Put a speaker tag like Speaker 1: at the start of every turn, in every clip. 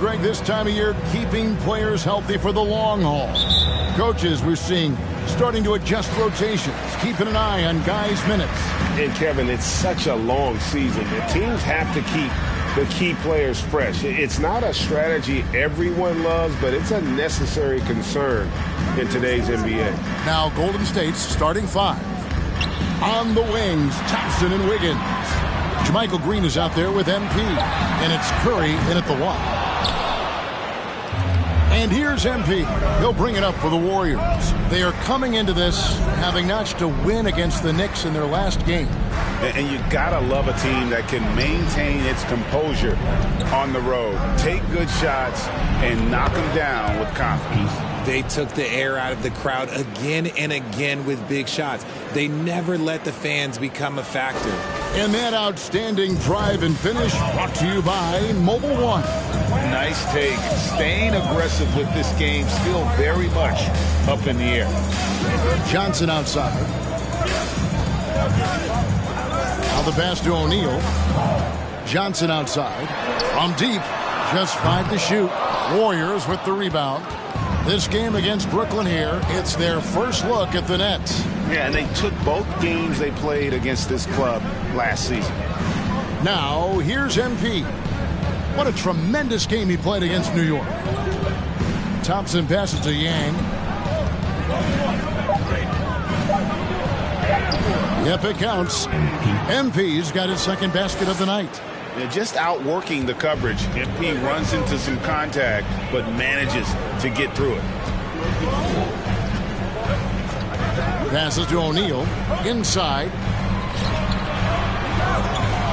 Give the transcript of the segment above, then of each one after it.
Speaker 1: Greg, this time of year, keeping players healthy for the long haul. Coaches, we're seeing, starting to adjust rotations, keeping an eye on guys' minutes.
Speaker 2: And, Kevin, it's such a long season. The teams have to keep the key players fresh. It's not a strategy everyone loves, but it's a necessary concern in today's NBA.
Speaker 1: Now, Golden State's starting five. On the wings, Thompson and Wiggins. Jermichael Green is out there with MP. And it's Curry in at the one. And here's MP. He'll bring it up for the Warriors. They are coming into this having notched a win against the Knicks in their last game.
Speaker 3: And you gotta love a team that can maintain its composure on the road. Take good shots and knock them down with confidence.
Speaker 4: They took the air out of the crowd again and again with big shots. They never let the fans become a factor.
Speaker 1: And that outstanding drive and finish brought to you by Mobile One.
Speaker 3: Nice take. Staying aggressive with this game, still very much up in the air.
Speaker 1: Johnson outside. Now the pass to O'Neal. Johnson outside. From deep. Just 5 to shoot. Warriors with the rebound. This game against Brooklyn here, it's their first look at the Nets.
Speaker 3: Yeah, and they took both games they played against this club last season.
Speaker 1: Now, here's MP. What a tremendous game he played against New York. Thompson passes to Yang. Yep, it counts. MP's got his second basket of the night.
Speaker 3: Yeah, just outworking the coverage. MP runs into some contact, but manages to get through it.
Speaker 1: Passes to O'Neal. Inside.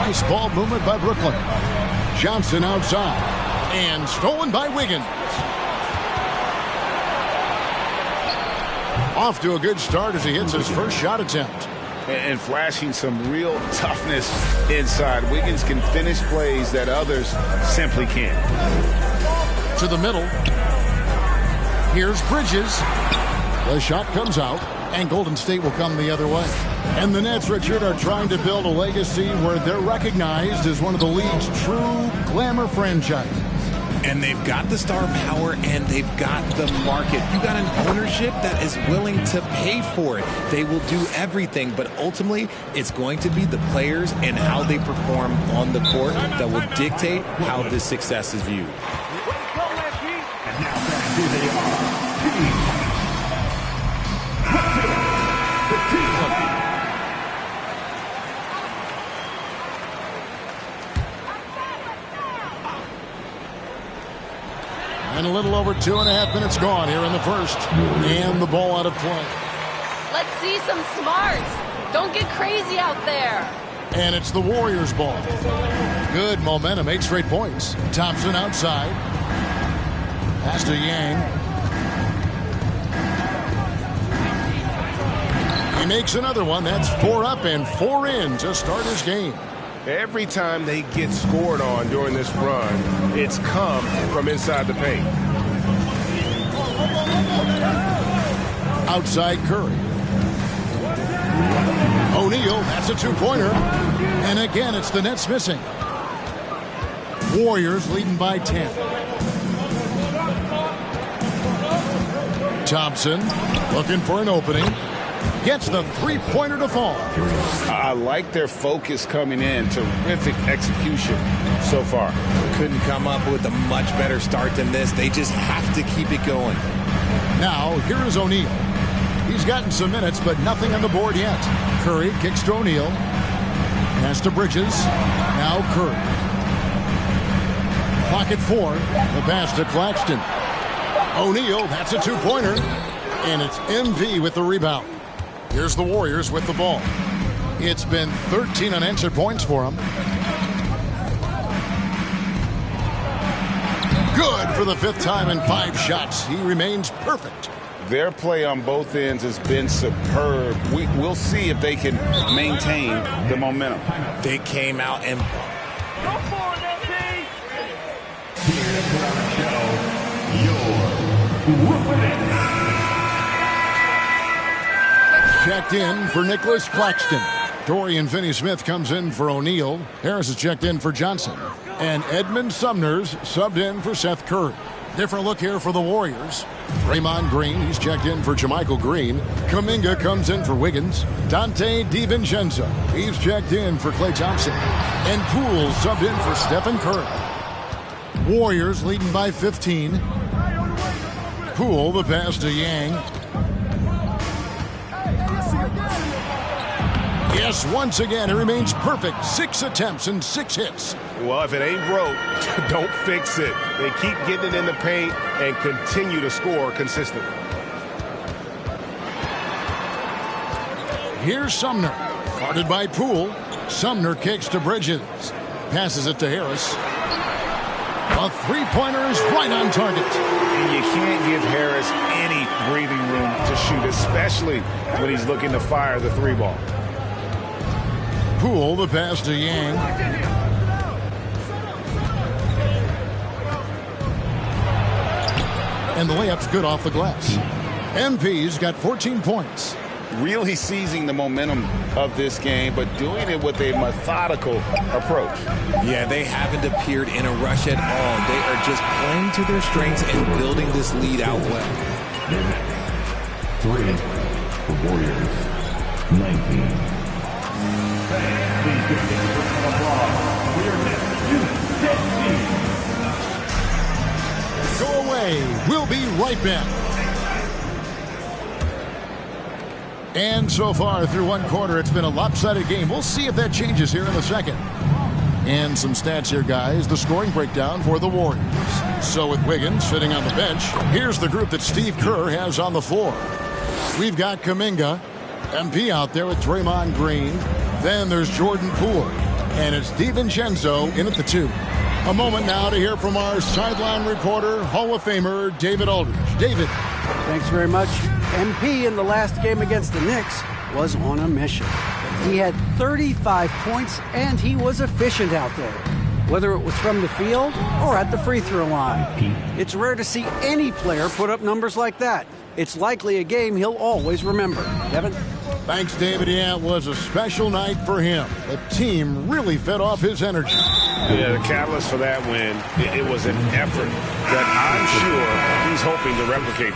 Speaker 1: Nice ball movement by Brooklyn. Johnson outside. And stolen by Wiggins. Off to a good start as he hits his first shot attempt.
Speaker 3: And flashing some real toughness inside. Wiggins can finish plays that others simply can't.
Speaker 1: To the middle. Here's Bridges. The shot comes out, and Golden State will come the other way. And the Nets, Richard, are trying to build a legacy where they're recognized as one of the league's true glamour franchises.
Speaker 4: And they've got the star power and they've got the market. You got an ownership that is willing to pay for it. They will do everything, but ultimately it's going to be the players and how they perform on the court that will dictate how this success is viewed.
Speaker 5: And now back to the team.
Speaker 1: And a little over 2.5 minutes gone here in the first. And the ball out of play.
Speaker 6: Let's see some smarts. Don't get crazy out there.
Speaker 1: And it's the Warriors' ball. Good momentum, 8 straight points. Thompson outside. Pass to Yang. He makes another one. That's 4 up and 4 in to start his game.
Speaker 2: Every time they get scored on during this run, it's come from inside the paint.
Speaker 1: Outside Curry. O'Neal, that's a 2-pointer. And again, it's the Nets missing. Warriors leading by 10. Thompson looking for an opening. Gets the 3-pointer to fall.
Speaker 3: I like their focus coming in. Terrific execution so far.
Speaker 4: Couldn't come up with a much better start than this. They just have to keep it going.
Speaker 1: Now, here is O'Neal. He's gotten some minutes, but nothing on the board yet. Curry kicks to O'Neal. Pass to Bridges. Now Curry. Clock at 4. The pass to Claxton. O'Neal, that's a 2-pointer. And it's MV with the rebound. Here's the Warriors with the ball. It's been 13 unanswered points for them. Good for the 5th time in 5 shots. He remains perfect.
Speaker 3: Their play on both ends has been superb. We'll see if they can maintain the momentum.
Speaker 4: They came out and...
Speaker 5: Go for it, MP! Here to put on the show, your Brooklyn.
Speaker 1: Checked in for Nicholas Claxton. Dorian Finney-Smith comes in for O'Neal. Harris is checked in for Johnson. And Edmund Sumner's subbed in for Seth Curry. Different look here for the Warriors. Draymond Green, he's checked in for JaMychal Green. Kuminga comes in for Wiggins. Dante DiVincenzo, he's checked in for Klay Thompson. And Poole subbed in for Stephen Curry. Warriors leading by 15. Poole, the pass to Yang. Yes, once again, it remains perfect. 6 attempts and 6 hits.
Speaker 2: Well, if it ain't broke, don't fix it. They keep getting it in the paint and continue to score consistently.
Speaker 1: Here's Sumner. Guarded by Poole. Sumner kicks to Bridges. Passes it to Harris. A three-pointer is right on target.
Speaker 2: And you can't give Harris any breathing room to shoot, especially when he's looking to fire the 3-ball.
Speaker 1: Poole, the pass to Yang. And the layup's good off the glass. MP's got 14 points.
Speaker 3: Really seizing the momentum of this game, but doing it with a methodical approach.
Speaker 4: Yeah, they haven't appeared in a rush at all. They are just playing to their strengths and building this lead out well.
Speaker 5: 3 for Warriors, 19. Please give me a applause for your next team.
Speaker 1: Go away. We'll be right back. And so far through one quarter, it's been a lopsided game. We'll see if that changes here in the second. And some stats here, guys. The scoring breakdown for the Warriors. So with Wiggins sitting on the bench, here's the group that Steve Kerr has on the floor. We've got Kuminga, MP out there with Draymond Green. Then there's Jordan Poole. And it's DiVincenzo in at the 2. A moment now to hear from our sideline reporter, Hall of Famer David Aldridge. David.
Speaker 7: Thanks very much. MP in the last game against the Knicks was on a mission. He had 35 points and he was efficient out there, whether it was from the field or at the free throw line. It's rare to see any player put up numbers like that. It's likely a game he'll always remember. Kevin?
Speaker 1: Thanks, David. Yeah, it was a special night for him. The team really fed off his energy.
Speaker 2: Yeah, the catalyst for that win, it was an effort that I'm sure he's hoping to replicate.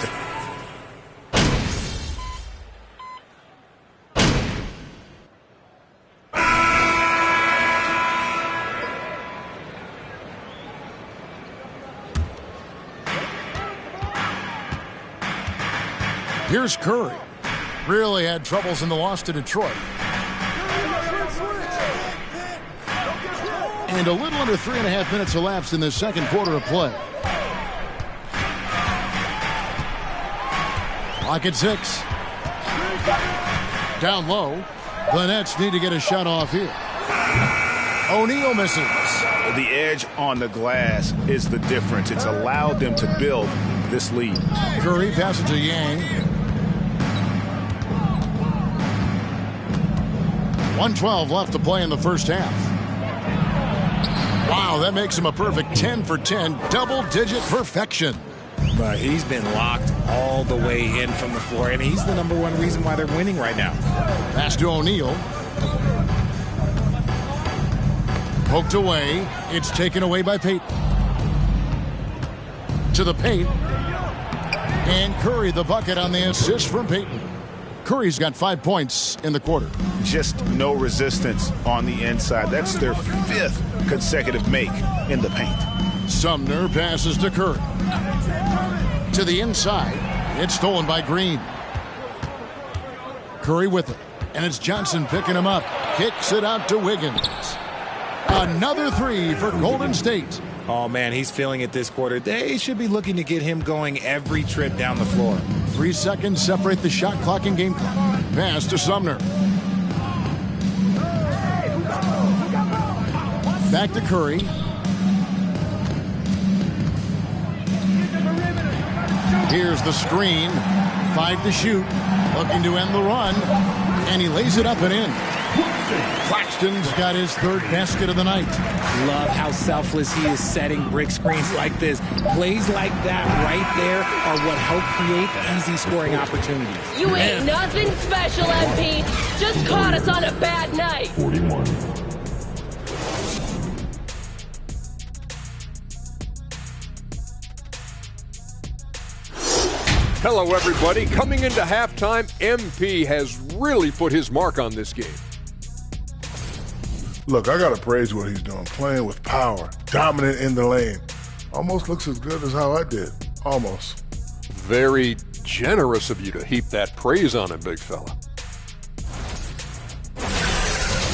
Speaker 1: Here's Curry. Really had troubles in the loss to Detroit. And a little under 3.5 minutes elapsed in the second quarter of play. Clock at 6. Down low. The Nets need to get a shot off here. O'Neal misses.
Speaker 3: The edge on the glass is the difference. It's allowed them to build this lead.
Speaker 1: Curry passes to Yang. 1:12 left to play in the first half. Wow, that makes him a perfect 10 for 10, double-digit perfection.
Speaker 4: But he's been locked all the way in from the floor, and he's the #1 reason why they're winning right now.
Speaker 1: Pass to O'Neal. Poked away. It's taken away by Payton. To the paint. And Curry the bucket on the assist from Payton. Curry's got 5 points in the quarter.
Speaker 3: Just no resistance on the inside. That's their 5th consecutive make in the paint.
Speaker 1: Sumner passes to Curry. To the inside. It's stolen by Green. Curry with it. And it's Johnson picking him up. Kicks it out to Wiggins. Another 3 for Golden State.
Speaker 4: Oh, man, he's feeling it this quarter. They should be looking to get him going every trip down the floor.
Speaker 1: 3 seconds separate the shot clock and game clock. Pass to Sumner. Back to Curry. Here's the screen. 5 to shoot. Looking to end the run. And he lays it up and in. Claxton's got his third basket of the night.
Speaker 4: Love how selfless he is setting brick screens like this. Plays like that right there are what help create easy scoring opportunities.
Speaker 6: You ain't nothing special, MP. Just caught us on a bad night.
Speaker 5: 41.
Speaker 8: Hello, everybody. Coming into halftime, MP has really put his mark on this game.
Speaker 9: Look, I got to praise what he's doing, playing with power, dominant in the lane. Almost looks as good as how I did. Almost.
Speaker 8: Very generous of you to heap that praise on him, big fella.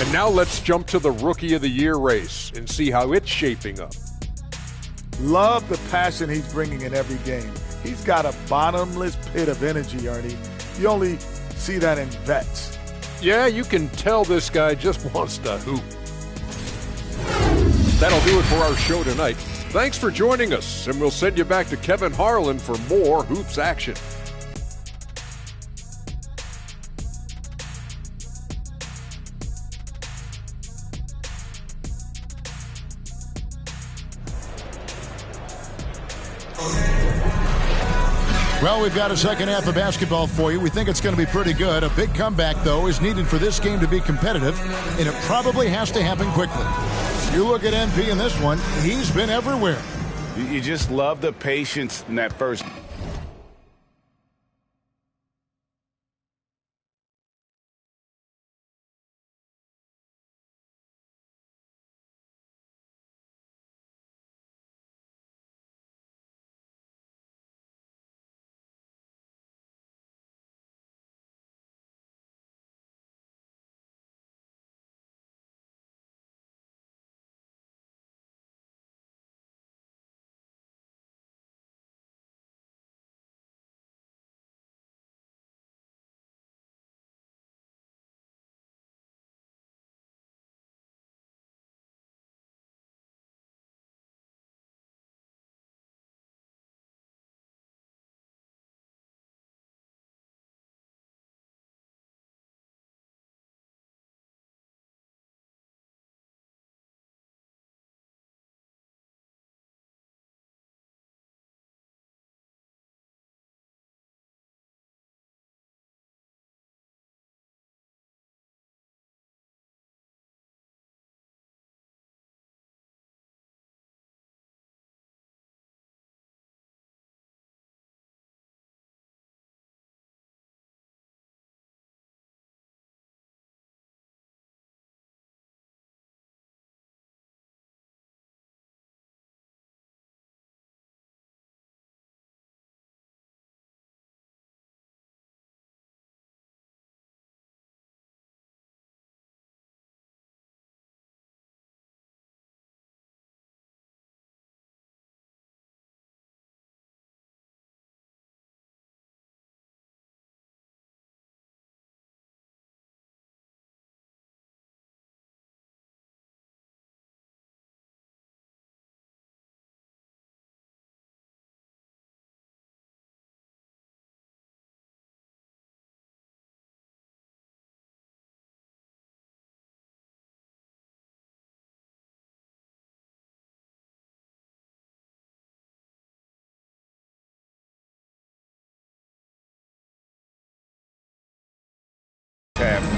Speaker 8: And now let's jump to the Rookie of the Year race and see how it's shaping up.
Speaker 10: Love the passion he's bringing in every game. He's got a bottomless pit of energy, Ernie. You only see that in vets.
Speaker 8: Yeah, you can tell this guy just wants to hoop. That'll do it for our show tonight. Thanks for joining us, and we'll send you back to Kevin Harlan for more Hoops action.
Speaker 1: Well, we've got a second half of basketball for you. We think it's going to be pretty good. A big comeback, though, is needed for this game to be competitive, and it probably has to happen quickly. You look at MP in this one, he's been everywhere.
Speaker 2: You just love the patience in that first.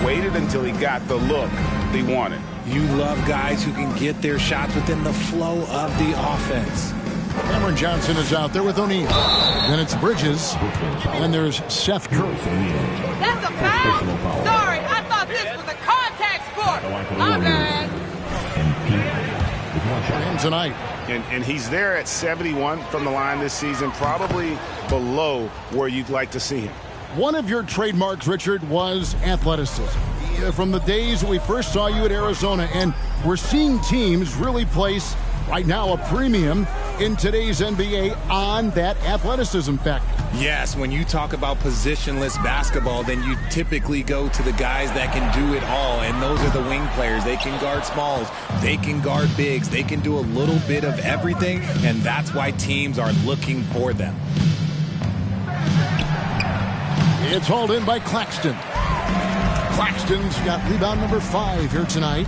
Speaker 2: Waited until he got the look he wanted.
Speaker 4: You love guys who can get their shots within the flow of the offense.
Speaker 1: Cameron Johnson is out there with O'Neal. Then it's Bridges. And there's Seth Curry.
Speaker 6: That's a foul? Sorry, I thought this was a contact sport. My bad.
Speaker 1: And tonight.
Speaker 2: And he's there at 71 from the line this season, probably below where you'd like to see him.
Speaker 1: One of your trademarks, Richard, was athleticism. From the days that we first saw you at Arizona, and we're seeing teams really place, right now, a premium in today's NBA on that athleticism factor.
Speaker 4: Yes, when you talk about positionless basketball, then you typically go to the guys that can do it all, and those are the wing players. They can guard smalls, they can guard bigs, they can do a little bit of everything, and that's why teams are looking for them.
Speaker 1: It's hauled in by Claxton. Claxton's got rebound number 5 here tonight.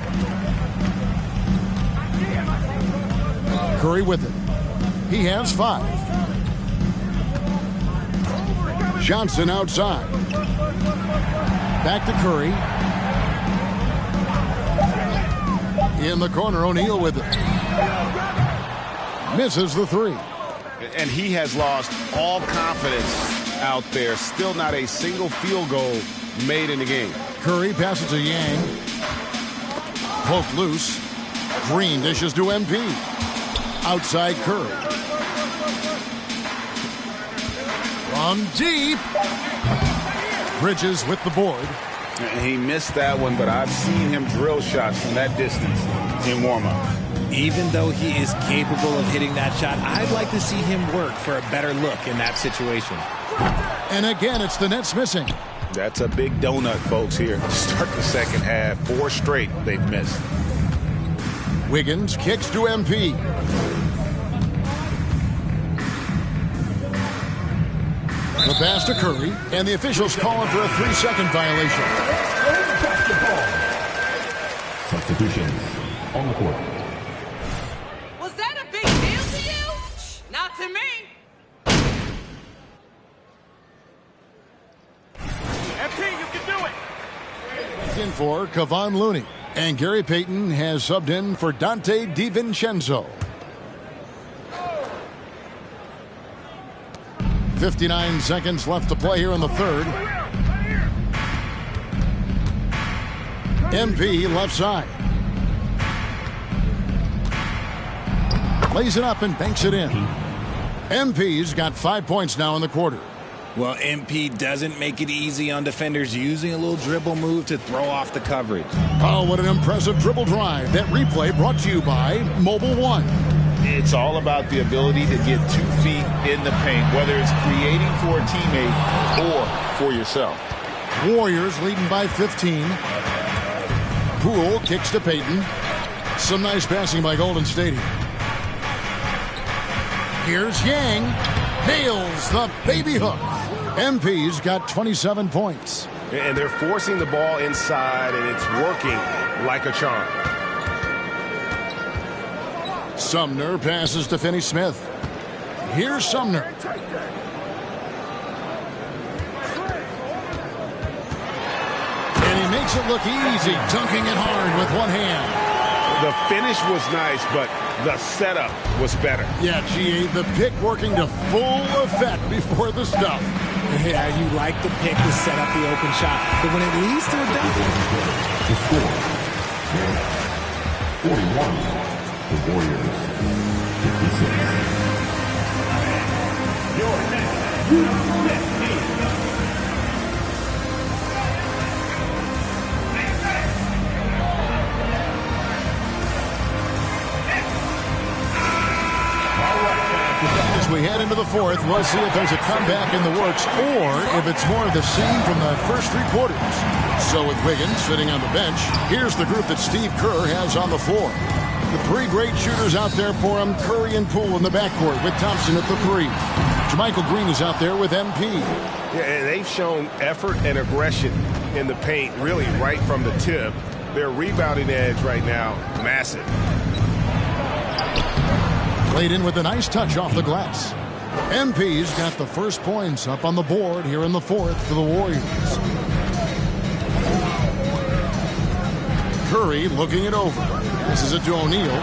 Speaker 1: Curry with it. He has 5. Johnson outside. Back to Curry. In the corner, O'Neal with it. Misses the 3.
Speaker 3: And he has lost all confidence out there. Still not a single field goal made in the game.
Speaker 1: Curry passes to Yang. Poked loose. Green dishes to MP. Outside Curry. From deep. Bridges with the board.
Speaker 3: He missed that one, but I've seen him drill shots from that distance in warm-up.
Speaker 4: Even though he is capable of hitting that shot, I'd like to see him work for a better look in that situation.
Speaker 1: And again, it's the Nets missing.
Speaker 3: That's a big donut, folks, here to start the second half. 4 straight they've missed.
Speaker 1: Wiggins kicks to MP. The pass to Curry, and the officials calling for a 3-second violation.
Speaker 5: Substitutions on the court.
Speaker 6: Was that a big deal to you? Not to me. MP, you can do it.
Speaker 1: In for Kevon Looney, and Gary Payton has subbed in for Dante DiVincenzo. 59 seconds left to play here in the third. MP left side. Lays it up and banks it in. MP's got 5 points now in the quarter.
Speaker 4: Well, MP doesn't make it easy on defenders using a little dribble move to throw off the coverage.
Speaker 1: Oh, what an impressive dribble drive. That replay brought to you by Mobile One.
Speaker 3: It's all about the ability to get 2 feet in the paint, whether it's creating for a teammate or for yourself.
Speaker 1: Warriors leading by 15. Poole kicks to Payton. Some nice passing by Golden State here. Here's Yang. Nails the baby hook. MP's got 27 points.
Speaker 2: And they're forcing the ball inside, and it's working like a charm.
Speaker 1: Sumner passes to Finney-Smith. Here's Sumner. And he makes it look easy, dunking it hard with one hand.
Speaker 2: The finish was nice, but the setup was better.
Speaker 1: Yeah, GA, the pick working to full effect before the stuff.
Speaker 4: Yeah, you like the pick to set up the open shot, but when it leads to a dunk.
Speaker 5: The score, 41. The Warriors, 56. Your next team.
Speaker 1: As we head into the fourth, we'll see if there's a comeback in the works or if it's more of the same from the first 3 quarters. So with Wiggins sitting on the bench, here's the group that Steve Kerr has on the floor. The 3 great shooters out there for him, Curry and Poole in the backcourt with Thompson at the 3. JaMychal Green is out there with MP.
Speaker 2: Yeah, and they've shown effort and aggression in the paint, really right from the tip. Their rebounding edge right now, massive.
Speaker 1: Played in with a nice touch off the glass. MP's got the first points up on the board here in the fourth for the Warriors. Curry looking it over. This is it to O'Neal.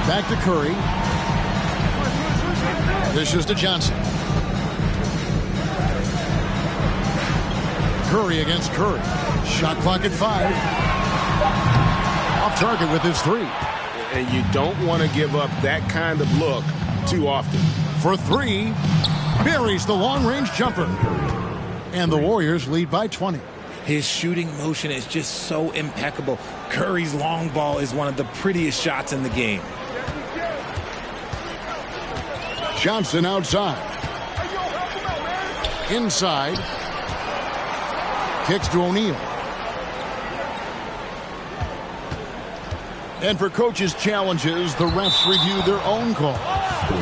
Speaker 1: Back to Curry. This is to Johnson. Curry against Curry. Shot clock at 5. Off target with his 3.
Speaker 2: And you don't want to give up that kind of look too often.
Speaker 1: For 3, buries the long-range jumper. And the Warriors lead by 20.
Speaker 4: His shooting motion is just so impeccable. Curry's long ball is one of the prettiest shots in the game.
Speaker 1: Johnson outside. Inside. Kicks to O'Neal. And for coaches' challenges, the refs review their own call.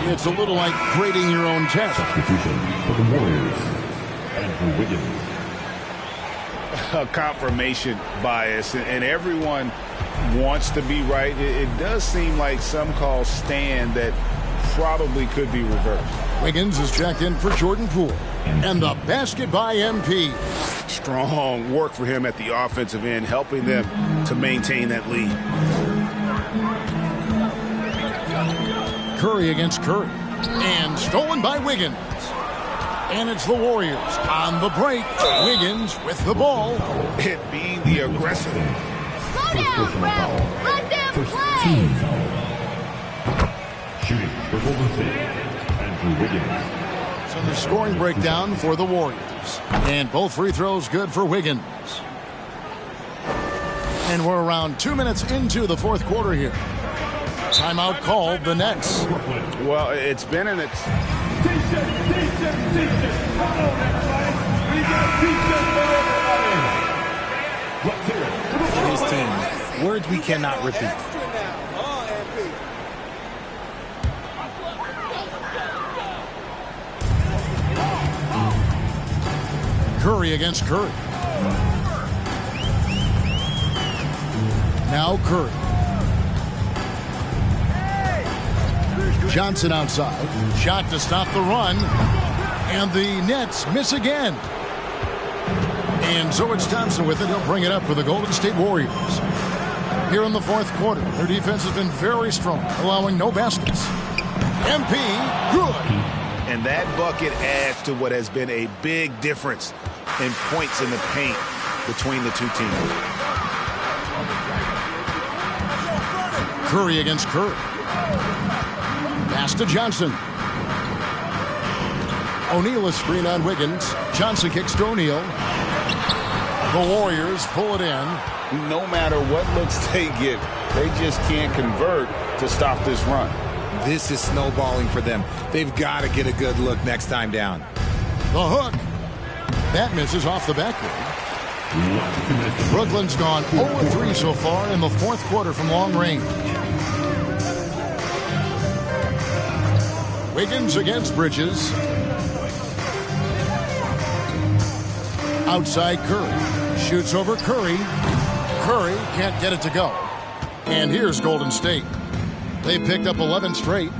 Speaker 1: It's a little like grading your own test.
Speaker 5: Substitution for the Warriors, Andrew Wiggins.
Speaker 3: a confirmation bias, and everyone wants to be right. It does seem like some calls stand that probably could be reversed.
Speaker 1: Wiggins is checked in for Jordan Poole. And the basket by MP.
Speaker 3: Strong work for him at the offensive end, helping them to maintain that lead.
Speaker 1: Curry against Curry. And stolen by Wiggins. And it's the Warriors on the break. Wiggins with the ball.
Speaker 3: It being the aggressive.
Speaker 5: Slow down, Brown. Let them play.
Speaker 11: Shooting for Golden State, Andrew Wiggins.
Speaker 1: So the scoring breakdown for the Warriors. And both free throws good for Wiggins. And we're around 2 minutes into the fourth quarter here. Timeout called the Nets.
Speaker 3: Well, it's been in its...
Speaker 4: His team. Words we cannot repeat.
Speaker 1: Curry against Curry. Now Curry. Johnson outside. Shot to stop the run. And the Nets miss again. And so it's Thompson with it. He'll bring it up for the Golden State Warriors. Here in the fourth quarter, their defense has been very strong, allowing no baskets. MP, good.
Speaker 3: And that bucket adds to what has been a big difference in points in the paint between the two teams.
Speaker 1: Curry against Curry. Pass to Johnson. O'Neal is screen on Wiggins. Johnson kicks to O'Neal. The Warriors pull it in.
Speaker 3: No matter what looks they get, they just can't convert to stop this run.
Speaker 4: This is snowballing for them. They've got to get a good look next time down.
Speaker 1: The hook. That misses off the backboard. Brooklyn's gone 0-3 so far in the fourth quarter from long range. Wiggins against Bridges. Outside Curry. Shoots over Curry. Curry can't get it to go. And here's Golden State. They picked up 11 straight.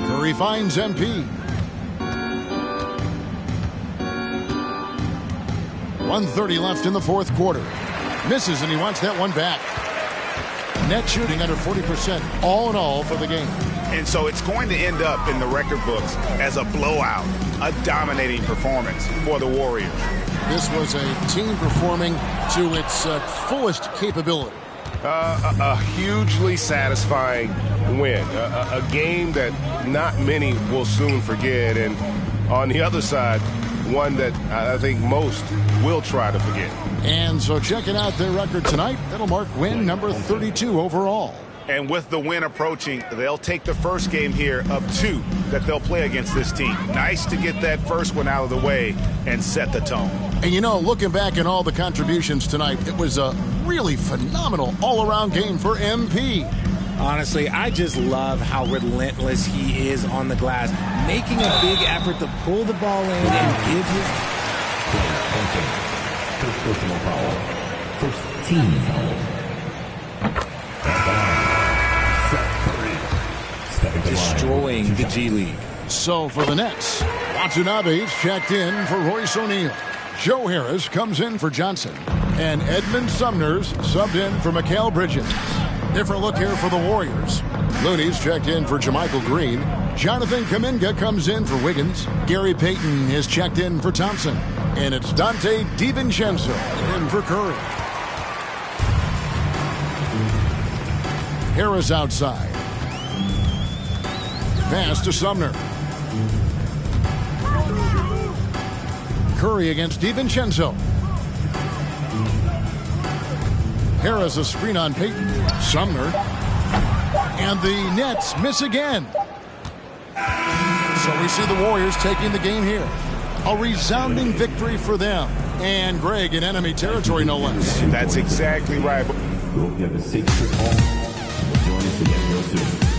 Speaker 1: Curry finds MP. 1:30 left in the fourth quarter. Misses, and he wants that one back. Net shooting under 40% all in all for the game.
Speaker 3: And so it's going to end up in the record books as a blowout, a dominating performance for the Warriors.
Speaker 1: This was a team performing to its fullest capability.
Speaker 2: A hugely satisfying win. A game that not many will soon forget. And on the other side, one that I think most will try to forget.
Speaker 1: And so checking out their record tonight, that'll mark win number 32 overall.
Speaker 3: And with the win approaching, they'll take the first game here of 2 that they'll play against this team. Nice to get that first one out of the way and set the tone.
Speaker 1: And you know, looking back at all the contributions tonight, it was a really phenomenal all-around game for MP.
Speaker 4: Honestly, I just love how relentless he is on the glass, making a big effort to pull the ball in and give his...
Speaker 11: First personal foul. First team foul.
Speaker 4: Destroying the G League.
Speaker 1: So for the Nets, Watanabe's checked in for Royce O'Neal. Joe Harris comes in for Johnson. And Edmund Sumner's subbed in for Mikal Bridges. Different look here for the Warriors. Looney's checked in for JaMychal Green. Jonathan Kuminga comes in for Wiggins. Gary Payton is checked in for Thompson. And it's Dante DiVincenzo in for Curry. Harris outside. Pass to Sumner. Curry against DiVincenzo. Harris a screen on Payton. Sumner. And the Nets miss again. So we see the Warriors taking the game here. A resounding victory for them. And Greg in enemy territory, no less.
Speaker 3: That's exactly right.
Speaker 11: We'll have a safe trip home. Join us again real soon.